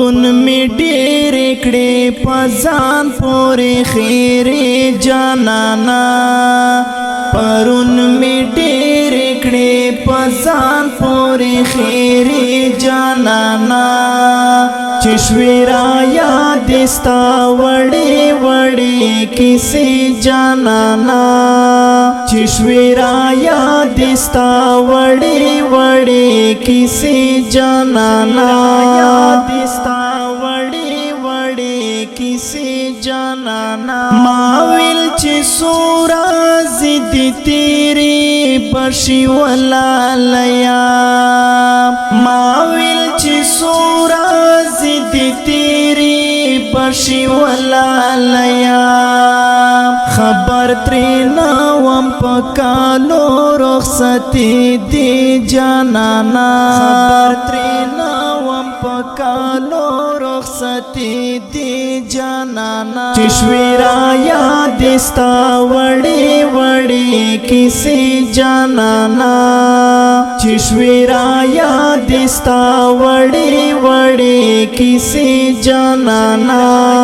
پرون می ډېر کړې پزان پورې خیرې جانانا پرون می ډېر کړې پزان پورې خیرې جانانا چشوی را یاد ستا وړې وړې کیسې جانانا چشوی را یاد ستا وړې وړې کیسې جانانا یاد ستا وړې وړې کیسې جانانا ما ویل چې سورا زد تیری بشي ولالیا ما ویل چې سورا زد تیری بشي ولالیا خبر ترینا وم پکالو رخصتی دی جانانا خبر ترینا وم پکالو رخصتی دی جانانا چشوی را یاد ستا وړې وړې کیسې جانانا چشوی را یاد ستا وړې وړې کیسې جانانا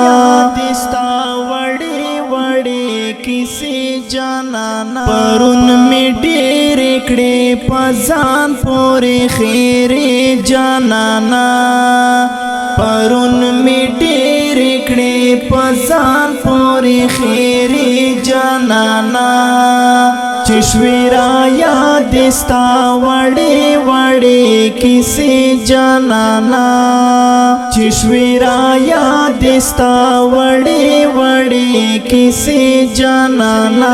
یاد ستا وړې وړې کیسې جانانا پرون می ډېر کړې پزان پورې خیرې جانانا پرون می ډېر کړې پزان پورې خیرې جانانا چشوی را یاد ستا وړې وړې کیسې جانانا چشوی را یاد ستا وړې وړې کیسې جانانا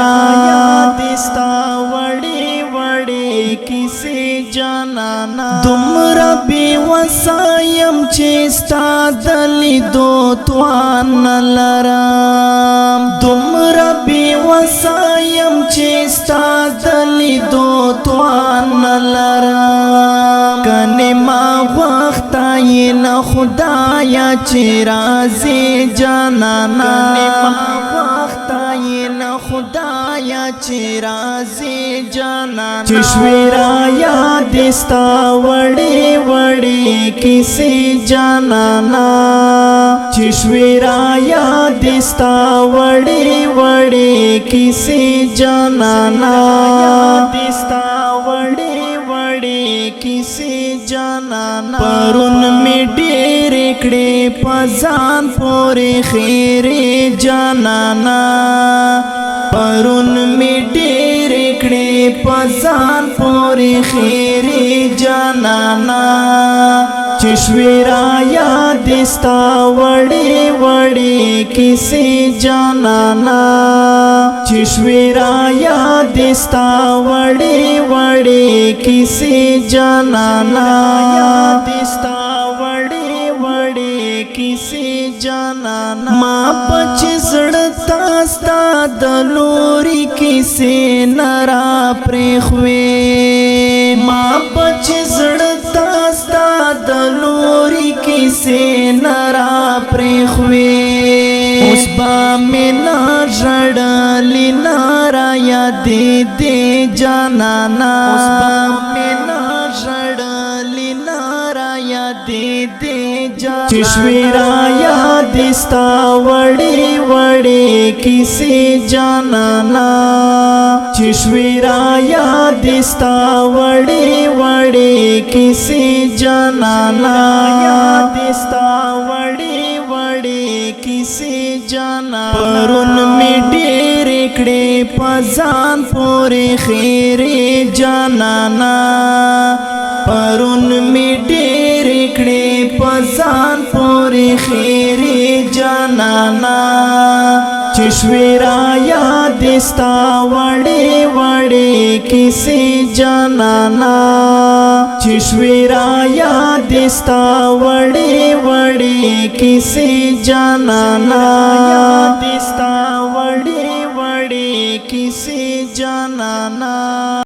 یاد ستا وړې وړې کیسې جانانا دومره بې وسایم چې ستا د لیدو توان نه لرم دومره بې وسایم چې ستا د لیدو توان نه لرم کنې ما غوښتی له خدایه چې راځې جانانا کنې ما غوښتی له خدایه چې راځې جانانا چشوی را یاد ستا وړې وړې کیسې جانانا چشوی را یاد ستا وړې وړې کیسې جانانا یاد ستا وړې وړې کیسې جانانا پرون می ډېر کړې پزان پورې خیرې جانانا پرون می ډېر کړې پزان پورې خیرې جانانا چشوی را یاد ستا وړې وړې کیسې جانانا چشوی را یاد ستا وړې وړې کیسې جانانا یاد ستا وړې وړې کیسې جانانا ما پچ زړه تا ستا د لوري کیسې نرا پرېښوې ما پچ زړه تا ستا د لوري کیسې نرا پرېښوې اوس به مې نه ژړلې نارا یادې دې جانانا اوس به مې نه ژړلې نارا یادې دې جانانا چشوی را یاد ستا وړې وړې کیسې جانانا چشوی را یاد ستا وړې وړې کیسې جانانا یاد ستا وړې وړې کیسې جانانا پرون می ډېر کړې پزان پورې خیرې جانانا پرون می ډېر کړې پزان پورې خیرې جانانا چشوی را یاد ستا وړې وړې کیسې جانانا چشوی را یاد ستا وړې وړې کیسې جانانا یاد ستا وړې وړې کیسې جانانا